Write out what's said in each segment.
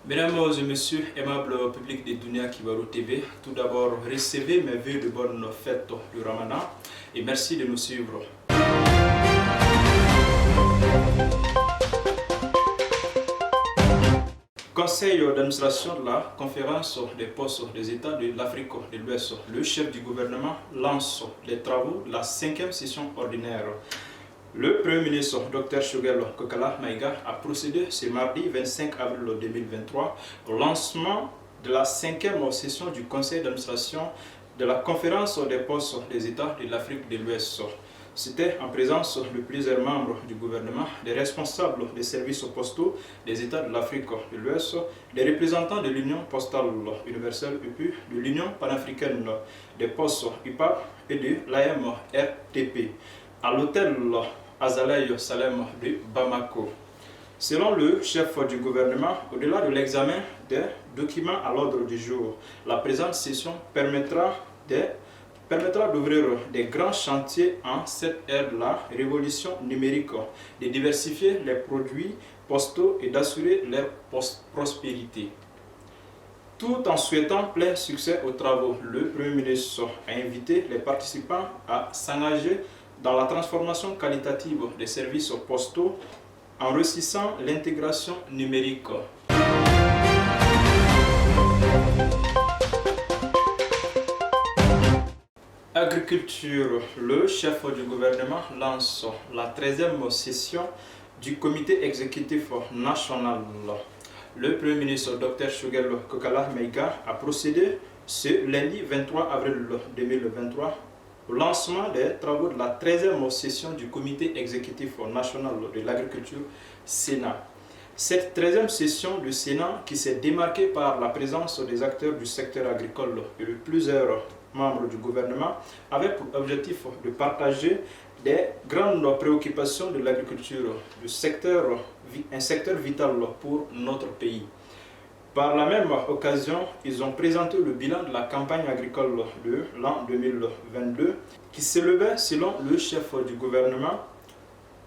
Mesdames et messieurs, aimable public de Dunia Kibarou TV, tout d'abord recevez mes vœux de bonne fête du Ramadan et merci de nous suivre. Conseil d'administration de la conférence des postes des États de l'Afrique de l'Ouest, le chef du gouvernement lance les travaux de la 5e session ordinaire. Le Premier ministre Dr Shogel Kokala Maïga a procédé ce mardi 25 avril 2023 au lancement de la 5e session du Conseil d'administration de la conférence des postes des États de l'Afrique de l'Ouest. C'était en présence de plusieurs membres du gouvernement, des responsables des services postaux des États de l'Afrique de l'Ouest, des représentants de l'Union postale universelle UPU, de l'Union panafricaine des postes UPAP et de l'AMRTP, à l'hôtel Azalea Salem de Bamako. Selon le chef du gouvernement, au-delà de l'examen des documents à l'ordre du jour, la présente session permettra d'ouvrir des grands chantiers en cette ère de la révolution numérique, de diversifier les produits postaux et d'assurer leur prospérité. Tout en souhaitant plein succès aux travaux, le Premier ministre a invité les participants à s'engager dans la transformation qualitative des services postaux en réussissant l'intégration numérique. Agriculture, le chef du gouvernement lance la 13e session du comité exécutif national. Le Premier ministre Dr Shogel Kokala Maïga a procédé ce lundi 23 avril 2023 au lancement des travaux de la 13e session du comité exécutif national de l'agriculture Sénat. Cette 13e session du Sénat, qui s'est démarquée par la présence des acteurs du secteur agricole et de plusieurs membres du gouvernement, avait pour objectif de partager des grandes préoccupations de l'agriculture, un secteur vital pour notre pays. Par la même occasion, ils ont présenté le bilan de la campagne agricole de l'an 2022 qui s'élevait, selon le chef du gouvernement,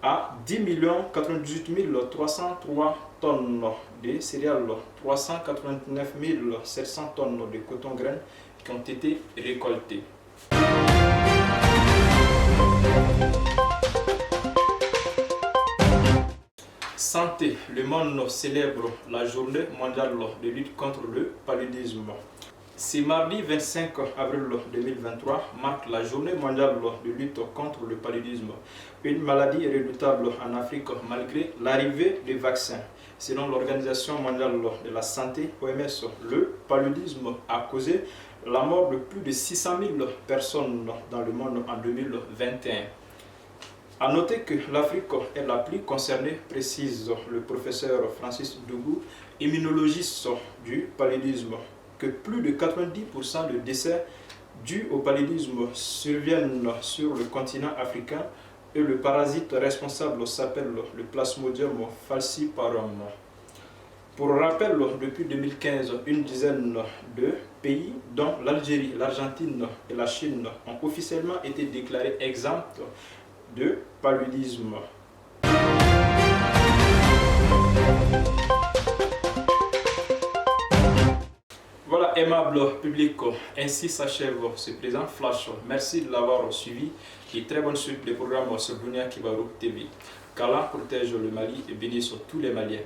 à 10 98 303 tonnes de céréales, 389 700 tonnes de coton-graines qui ont été récoltées. Santé, le monde célèbre la journée mondiale de lutte contre le paludisme. Ce mardi 25 avril 2023 marque la journée mondiale de lutte contre le paludisme, une maladie redoutable en Afrique malgré l'arrivée des vaccins. Selon l'Organisation mondiale de la santé, OMS, le paludisme a causé la mort de plus de 600 000 personnes dans le monde en 2021. A noter que l'Afrique est la plus concernée, précise le professeur Francis Dougou, immunologiste du paludisme, que plus de 90% de décès dus au paludisme surviennent sur le continent africain et le parasite responsable s'appelle le Plasmodium falciparum. Pour rappel, depuis 2015, une dizaine de pays, dont l'Algérie, l'Argentine et la Chine, ont officiellement été déclarés exempts de paludisme. Voilà, aimable public, ainsi s'achève ce présent flash. Merci de l'avoir suivi et très bonne suite des programmes sur Dunia Kibarou TV. Qu'Allah protège le Mali et bénisse tous les Maliens.